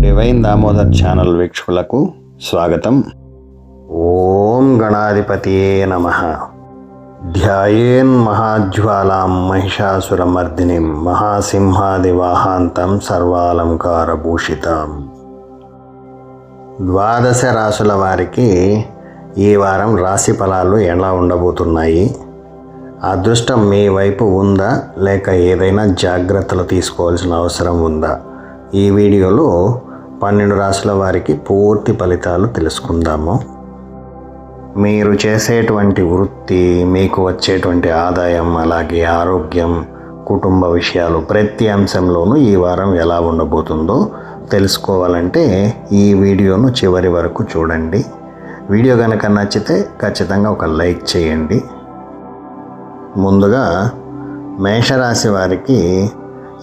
Divine Damodar channel వీక్షకులకు స్వాగతం. ఓం గణాధిపతియే నమః. ధ్యాయేన్ మహాజ్వాలాం మహిషాసురమర్దినిం మహాసింహాదివాహాంతం సర్వాలంకారభూషితాం. ద్వాదశ రాశుల వారికి ఈ వారం రాశి ఫలాలు ఎలా ఉండబోతున్నాయి? అదృష్టం మీ వైపు ఉందా, లేక ఏదైనా జాగ్రత్తలు తీసుకోవాల్సిన అవసరం ఉందా? ఈ వీడియోలో 12 రాశుల వారికి పూర్తి ఫలితాలు తెలుసుకుందాము. మీరు చేసేటువంటి వృత్తి, మీకు వచ్చేటువంటి ఆదాయం, అలాగే ఆరోగ్యం, కుటుంబ విషయాలు ప్రతి అంశంలోనూ ఈ వారం ఎలా ఉండబోతుందో తెలుసుకోవాలంటే ఈ వీడియోను చివరి వరకు చూడండి. వీడియో కనుక నచ్చితే ఖచ్చితంగా ఒక లైక్ చేయండి. ముందుగా మేషరాశి వారికి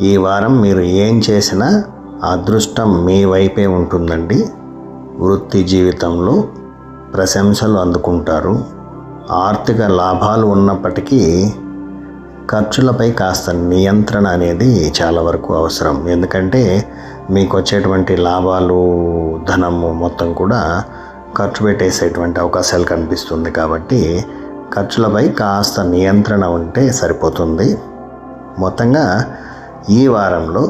ఈ వారం మీరు ఏం చేసినా అదృష్టం మీ వైపే ఉంటుందండి. వృత్తి జీవితంలో ప్రశంసలు అందుకుంటారు. ఆర్థిక లాభాలు ఉన్నప్పటికీ ఖర్చులపై కాస్త నియంత్రణ అనేది చాలా వరకు అవసరం. ఎందుకంటే మీకు వచ్చేటువంటి లాభాలు, ధనము మొత్తం కూడా ఖర్చు పెట్టేసేటువంటి అవకాశాలు కనిపిస్తుంది. కాబట్టి ఖర్చులపై కాస్త నియంత్రణ ఉంటే సరిపోతుంది. మొత్తంగా ఈ వారంలో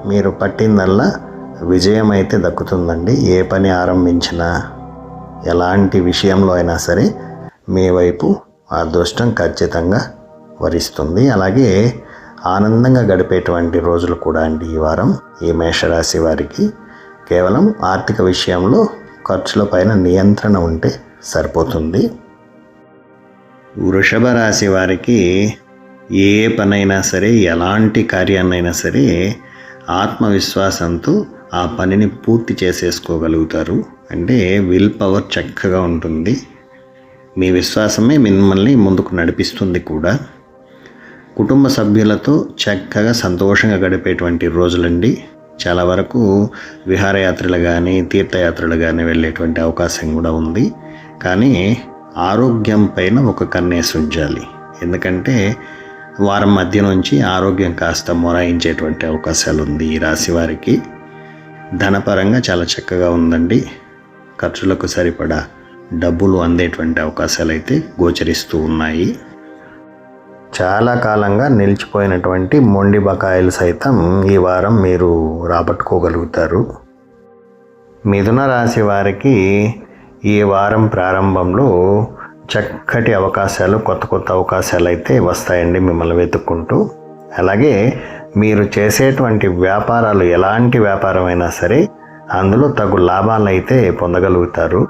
మీరు పట్టిందల్లా విజయం అయితే దక్కుతుందండి. ఏ పని ఆరంభించినా, ఎలాంటి విషయంలో అయినా సరే మీ వైపు అదృష్టం ఖచ్చితంగా వరిస్తుంది. అలాగే ఆనందంగా గడిపేటువంటి రోజులు కూడా అండి ఈ వారం ఈ మేషరాశి వారికి. కేవలం ఆర్థిక విషయంలో ఖర్చుల పైన నియంత్రణ ఉంటే సరిపోతుంది. వృషభ రాశి వారికి ఏ పనైనా సరే, ఎలాంటి కార్యాన్నైనా సరే ఆత్మవిశ్వాసంతో ఆ పనిని పూర్తి చేసేసుకోగలుగుతారు. అంటే విల్ పవర్ చక్కగా ఉంటుంది. మీ విశ్వాసమే మిమ్మల్ని ముందుకు నడిపిస్తుంది కూడా. కుటుంబ సభ్యులతో చక్కగా సంతోషంగా గడిపేటువంటి రోజులండి. చాలా వరకు విహారయాత్రలు కానీ, తీర్థయాత్రలు కానీ వెళ్ళేటువంటి అవకాశం కూడా ఉంది. కానీ ఆరోగ్యం పైన ఒక కన్నేసి ఉంచాలి. ఎందుకంటే వారం మధ్య నుంచి ఆరోగ్యం కాస్త మొరాయించేటువంటి అవకాశాలు ఉంది ఈ రాశి వారికి. ధనపరంగా చాలా చక్కగా ఉందండి. ఖర్చులకు సరిపడా డబ్బులు అందేటువంటి అవకాశాలు అయితే గోచరిస్తూ ఉన్నాయి. చాలా కాలంగా నిలిచిపోయినటువంటి మొండి బకాయిలు సైతం ఈ వారం మీరు రాబట్టుకోగలుగుతారు. మిథున రాశి వారికి ఈ వారం ప్రారంభంలో చక్కటి అవకాశాలు, కొత్త కొత్త అవకాశాలు అయితే వస్తాయండి మిమ్మల్ని వెతుక్కుంటూ. అలాగే మీరు చేసేటువంటి వ్యాపారాలు, ఎలాంటి వ్యాపారమైనా సరే అందులో తగు లాభాలు అయితే పొందగలుగుతారు.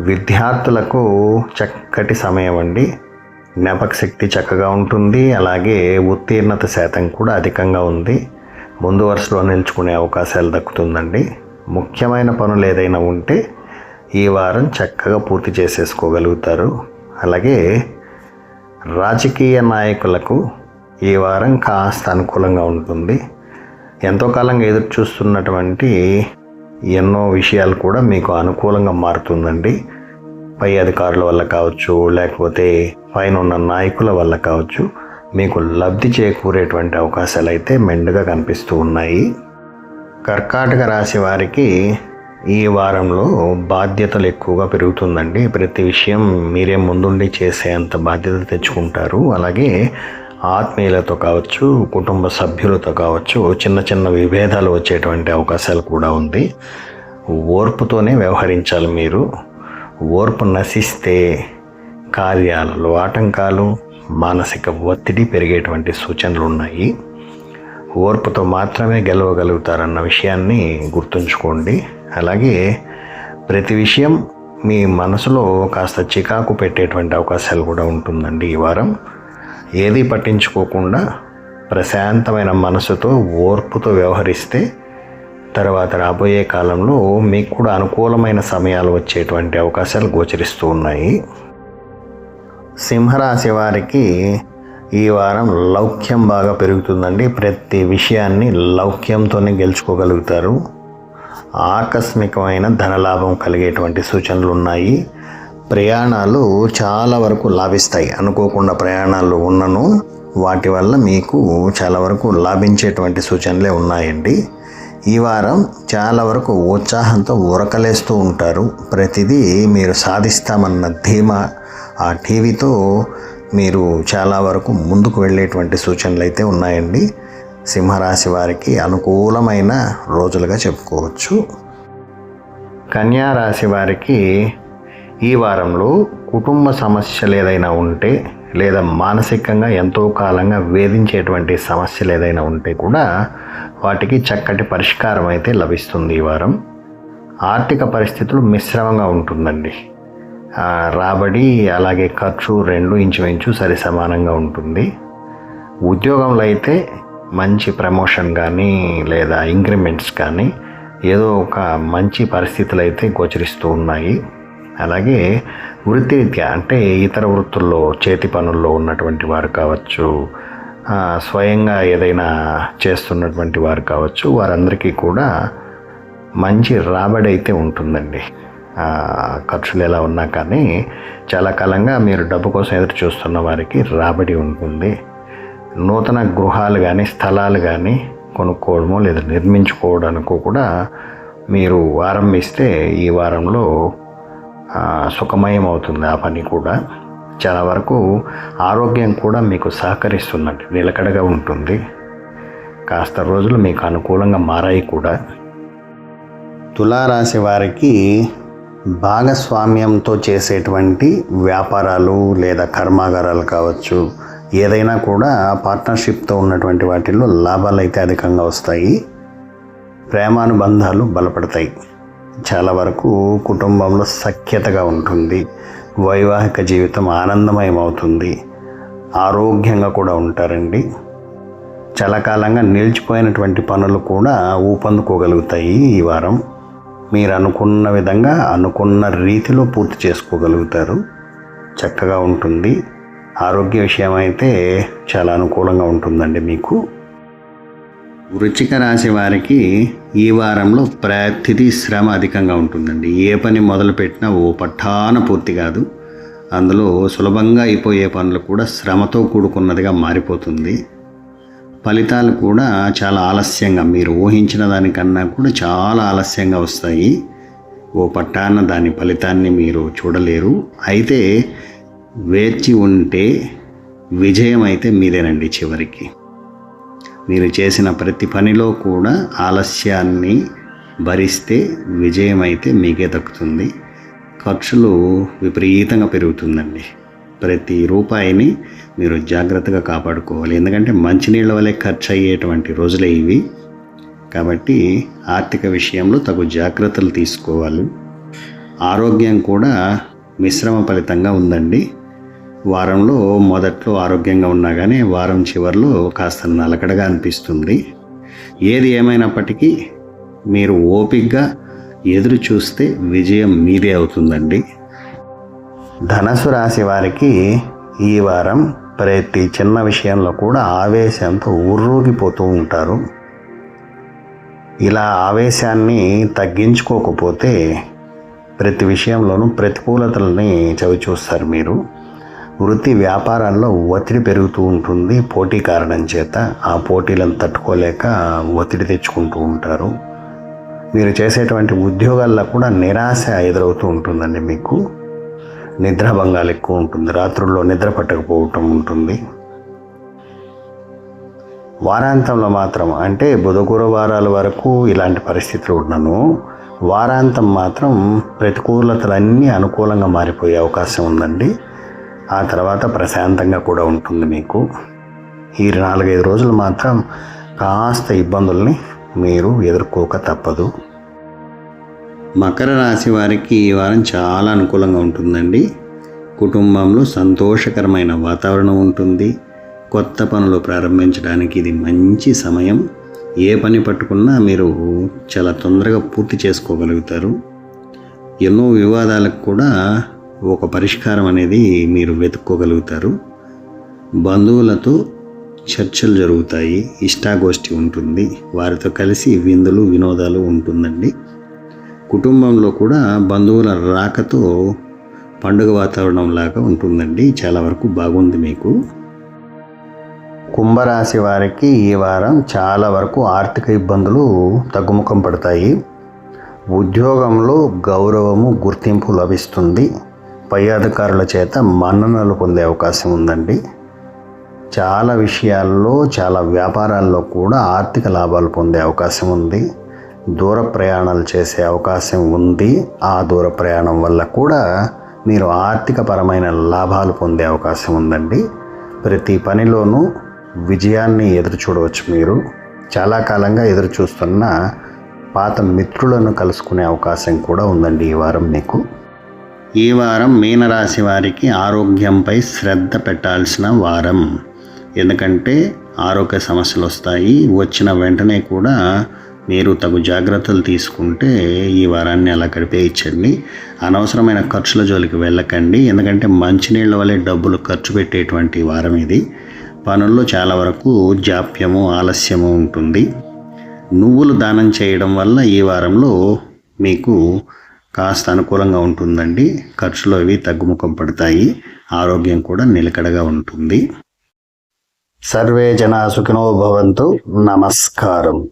విద్యార్థులకు చక్కటి సమయం అండి. జ్ఞాపక శక్తి చక్కగా ఉంటుంది. అలాగే ఉత్తీర్ణత శాతం కూడా అధికంగా ఉంది. ముందు వరుసలో నిలుచుకునే అవకాశాలు దక్కుతుందండి. ముఖ్యమైన పనులు ఏదైనా ఉంటే ఈ వారం చక్కగా పూర్తి చేసేసుకోగలుగుతారు. అలాగే రాజకీయ నాయకులకు ఈ వారం కాస్త అనుకూలంగా ఉంటుంది. ఎంతో కాలంగా ఎదురు చూస్తున్నటువంటి ఎన్నో విషయాలు కూడా మీకు అనుకూలంగా మారుతుందండి. పై అధికారుల వల్ల కావచ్చు, లేకపోతే పైన ఉన్న నాయకుల వల్ల కావచ్చు, మీకు లబ్ధి చేకూరేటువంటి అవకాశాలు అయితే మెండుగా కనిపిస్తూ ఉన్నాయి. కర్కాటక రాశి వారికి ఈ వారంలో బాధ్యతలు ఎక్కువగా పెరుగుతుందండి. ప్రతి విషయం మీరే ముందుండి చేసేంత బాధ్యత తెచ్చుకుంటారు. అలాగే ఆత్మీయులతో కావచ్చు, కుటుంబ సభ్యులతో కావచ్చు, చిన్న చిన్న విభేదాలు వచ్చేటువంటి అవకాశాలు కూడా ఉంది. ఓర్పుతోనే వ్యవహరించాలి మీరు. ఓర్పు నశిస్తే కార్యాలలో ఆటంకాలు, మానసిక ఒత్తిడి పెరిగేటువంటి సూచనలు ఉన్నాయి. ఓర్పుతో మాత్రమే గెలవగలుగుతారన్న విషయాన్ని గుర్తుంచుకోండి. అలాగే ప్రతి విషయం మీ మనసులో కాస్త చికాకు పెట్టేటువంటి అవకాశాలు కూడా ఉంటుందండి ఈ వారం. ఏది పట్టించుకోకుండా ప్రశాంతమైన మనసుతో, ఓర్పుతో వ్యవహరిస్తే తర్వాత రాబోయే కాలంలో మీకు కూడా అనుకూలమైన సమయాలు వచ్చేటువంటి అవకాశాలు గోచరిస్తూ ఉన్నాయి. సింహరాశి వారికి ఈ వారం లౌక్యం బాగా పెరుగుతుందండి. ప్రతి విషయాన్ని లౌక్యంతోనే గెలుచుకోగలుగుతారు. ఆకస్మికమైన ధనలాభం కలిగేటువంటి సూచనలు ఉన్నాయి. ప్రయాణాలు చాలా వరకు లాభిస్తాయి. అనుకోకుండా ప్రయాణాలు ఉన్నను వాటి వల్ల మీకు చాలా వరకు లాభించేటువంటి సూచనలే ఉన్నాయండి. ఈ వారం చాలా వరకు ఉత్సాహంతో ఉరకలేస్తూ ఉంటారు. ప్రతిదీ మీరు సాధిస్తామన్న ధీమా, ఆ టీవీతో మీరు చాలా వరకు ముందుకు వెళ్ళేటువంటి సూచనలు అయితే ఉన్నాయండి. సింహరాశి వారికి అనుకూలమైన రోజులుగా చెప్పుకోవచ్చు. కన్యా రాశి వారికి ఈ వారంలో కుటుంబ సమస్యలు ఏదైనా ఉంటే, లేదా మానసికంగా ఎంతో కాలంగా వేధించేటువంటి సమస్యలు ఏదైనా ఉంటే కూడా వాటికి చక్కటి పరిష్కారం అయితే లభిస్తుంది. ఈ వారం ఆర్థిక పరిస్థితులు మిశ్రమంగా ఉంటుందండి. రాబడి అలాగే ఖర్చు రెండు ఇంచుమించు సరి సమానంగా ఉంటుంది. ఉద్యోగంలో అయితే మంచి ప్రమోషన్ కానీ లేదా ఇంక్రిమెంట్స్ కానీ ఏదో ఒక మంచి పరిస్థితులు అయితే గోచరిస్తూ ఉన్నాయి. అలాగే వృత్తిరీత్యా అంటే ఇతర వృత్తుల్లో చేతి పనుల్లో ఉన్నటువంటి వారు కావచ్చు, స్వయంగా ఏదైనా చేస్తున్నటువంటి వారు కావచ్చు, వారందరికీ కూడా మంచి రాబడి అయితే ఉంటుందండి. ఖర్చులు ఎలా ఉన్నా కానీ చాలా కాలంగా మీరు డబ్బు కోసం ఎదురు చూస్తున్న వారికి రాబడి ఉంటుంది. నూతన గృహాలు కానీ స్థలాలు కానీ కొనుక్కోవడమో లేదా నిర్మించుకోవడానికో కూడా మీరు ఆరంభిస్తే ఈ వారంలో సుఖమయం అవుతుంది. ఆ పని కూడా చాలా వరకు ఆరోగ్యం కూడా మీకు సహకరిస్తున్నట్టు నిలకడగా ఉంటుంది. కాస్త రోజులు మీకు అనుకూలంగా మారాయి కూడా. తులారాశి వారికి భాగస్వామ్యంతో చేసేటువంటి వ్యాపారాలు లేదా కర్మాగారాలు కావచ్చు, ఏదైనా కూడా పార్ట్నర్షిప్తో ఉన్నటువంటి వాటిల్లో లాభాలు అయితే అధికంగా వస్తాయి. ప్రేమానుబంధాలు బలపడతాయి. చాలా వరకు కుటుంబంలో సఖ్యతగా ఉంటుంది. వైవాహిక జీవితం ఆనందమయం అవుతుంది. ఆరోగ్యంగా కూడా ఉంటారండి. చాలా కాలంగా నిలిచిపోయినటువంటి పనులు కూడా ఊపందుకోగలుగుతాయి. ఈ వారం మీరు అనుకున్న విధంగా అనుకున్న రీతిలో పూర్తి చేసుకోగలుగుతారు. చక్కగా ఉంటుంది. ఆరోగ్య విషయం అయితే చాలా అనుకూలంగా ఉంటుందండి మీకు. వృశ్చిక రాశి వారికి ఈ వారంలో ప్రతిదీ శ్రమ అధికంగా ఉంటుందండి. ఏ పని మొదలుపెట్టినా ఓ పట్టాన పూర్తి కాదు. అందులో సులభంగా అయిపోయే పనులు కూడా శ్రమతో కూడుకున్నదిగా మారిపోతుంది. ఫలితాలు కూడా చాలా ఆలస్యంగా, మీరు ఊహించిన దానికన్నా కూడా చాలా ఆలస్యంగా వస్తాయి. ఓ పట్టాన దాని ఫలితాన్ని మీరు చూడలేరు. అయితే వేచి ఉంటే విజయం అయితే మీదేనండి. చివరికి మీరు చేసిన ప్రతి పనిలో కూడా ఆలస్యాన్ని భరిస్తే విజయం అయితే మీకే దక్కుతుంది. ఖర్చులు విపరీతంగా పెరుగుతుందండి. ప్రతి రూపాయిని మీరు జాగ్రత్తగా కాపాడుకోవాలి. ఎందుకంటే మంచినీళ్ళ వల్లే ఖర్చు అయ్యేటువంటి రోజులే ఇవి. కాబట్టి ఆర్థిక విషయంలో తగు జాగ్రత్తలు తీసుకోవాలి. ఆరోగ్యం కూడా మిశ్రమ ఫలితంగా ఉందండి. వారంలో మొదట్లో ఆరోగ్యంగా ఉన్నా కానీ వారం చివరిలో కాస్త నలకడగా అనిపిస్తుంది. ఏది ఏమైనప్పటికీ మీరు ఓపికగా ఎదురు చూస్తే విజయం మీదే అవుతుందండి. ధనుసు రాశి వారికి ఈ వారం ప్రతి చిన్న విషయంలో కూడా ఆవేశంతో ఉర్రూగిపోతూ ఉంటారు. ఇలా ఆవేశాన్ని తగ్గించుకోకపోతే ప్రతి విషయంలోనూ ప్రతికూలతలని చవిచూస్తారు మీరు. వృత్తి వ్యాపారాల్లో ఒత్తిడి పెరుగుతూ ఉంటుంది. పోటీ కారణం చేత ఆ పోటీలను తట్టుకోలేక ఒత్తిడి తెచ్చుకుంటూ ఉంటారు. మీరు చేసేటువంటి ఉద్యోగాల్లో కూడా నిరాశ ఎదురవుతూ ఉంటుందండి. మీకు నిద్రాభంగాలు ఎక్కువ ఉంటుంది. రాత్రుల్లో నిద్ర పట్టకపోవటం ఉంటుంది. వారాంతంలో మాత్రం అంటే బుధ గురువారాల వరకు ఇలాంటి పరిస్థితులు ఉన్నాను. వారాంతం మాత్రం ప్రతికూలతలన్నీ అనుకూలంగా మారిపోయే అవకాశం ఉందండి. ఆ తర్వాత ప్రశాంతంగా కూడా ఉంటుంది మీకు. ఈ 4-5 రోజులు మాత్రం కాస్త ఇబ్బందుల్ని మీరు ఎదుర్కోక తప్పదు. మకర రాశి వారికి ఈ వారం చాలా అనుకూలంగా ఉంటుందండి. కుటుంబంలో సంతోషకరమైన వాతావరణం ఉంటుంది. కొత్త పనులు ప్రారంభించడానికి ఇది మంచి సమయం. ఏ పని పట్టుకున్నా మీరు చాలా తొందరగా పూర్తి చేసుకోగలుగుతారు. ఎన్నో వివాదాలకు కూడా ఒక పరిష్కారం అనేది మీరు వెతుక్కోగలుగుతారు. బంధువులతో చర్చలు జరుగుతాయి. ఇష్టాగోష్ఠి ఉంటుంది. వారితో కలిసి విందులు వినోదాలు ఉంటుందండి. కుటుంబంలో కూడా బంధువుల రాకతో పండుగ వాతావరణం లాగా ఉంటుందండి. చాలా వరకు బాగుంది మీకు. కుంభరాశి వారికి ఈ వారం చాలా వరకు ఆర్థిక ఇబ్బందులు తగ్గుముఖం పడతాయి. ఉద్యోగంలో గౌరవము, గుర్తింపు లభిస్తుంది. పై అధికారుల చేత మన్ననలు పొందే అవకాశం ఉందండి. చాలా విషయాల్లో, చాలా వ్యాపారాల్లో కూడా ఆర్థిక లాభాలు పొందే అవకాశం ఉంది. దూర ప్రయాణాలు చేసే అవకాశం ఉంది. ఆ దూర ప్రయాణం వల్ల కూడా మీరు ఆర్థికపరమైన లాభాలు పొందే అవకాశం ఉందండి. ప్రతి పనిలోనూ విజయాన్ని ఎదురు చూడవచ్చు. మీరు చాలా కాలంగా ఎదురు చూస్తున్న పాత మిత్రులను కలుసుకునే అవకాశం కూడా ఉందండి ఈ వారం మీకు. ఈ వారం మీనరాశి వారికి ఆరోగ్యంపై శ్రద్ధ పెట్టాల్సిన వారం. ఎందుకంటే ఆరోగ్య సమస్యలు వస్తాయి. వచ్చిన వెంటనే కూడా మీరు తగు జాగ్రత్తలు తీసుకుంటే ఈ వారాన్ని అలా గడిపేయించండి. అనవసరమైన ఖర్చుల జోలికి వెళ్ళకండి. ఎందుకంటే మంచినీళ్ళ వల్లే డబ్బులు ఖర్చు పెట్టేటువంటి వారం ఇది. పనుల్లో చాలా వరకు జాప్యము, ఆలస్యము ఉంటుంది. నువ్వులు దానం చేయడం వల్ల ఈ వారంలో మీకు కాస్త అనుకూలంగా ఉంటుందండి. ఖర్చులు అవి తగ్గుముఖం పడతాయి. ఆరోగ్యం కూడా నిలకడగా ఉంటుంది. సర్వే జనా సుఖినో భవంతు. నమస్కారం.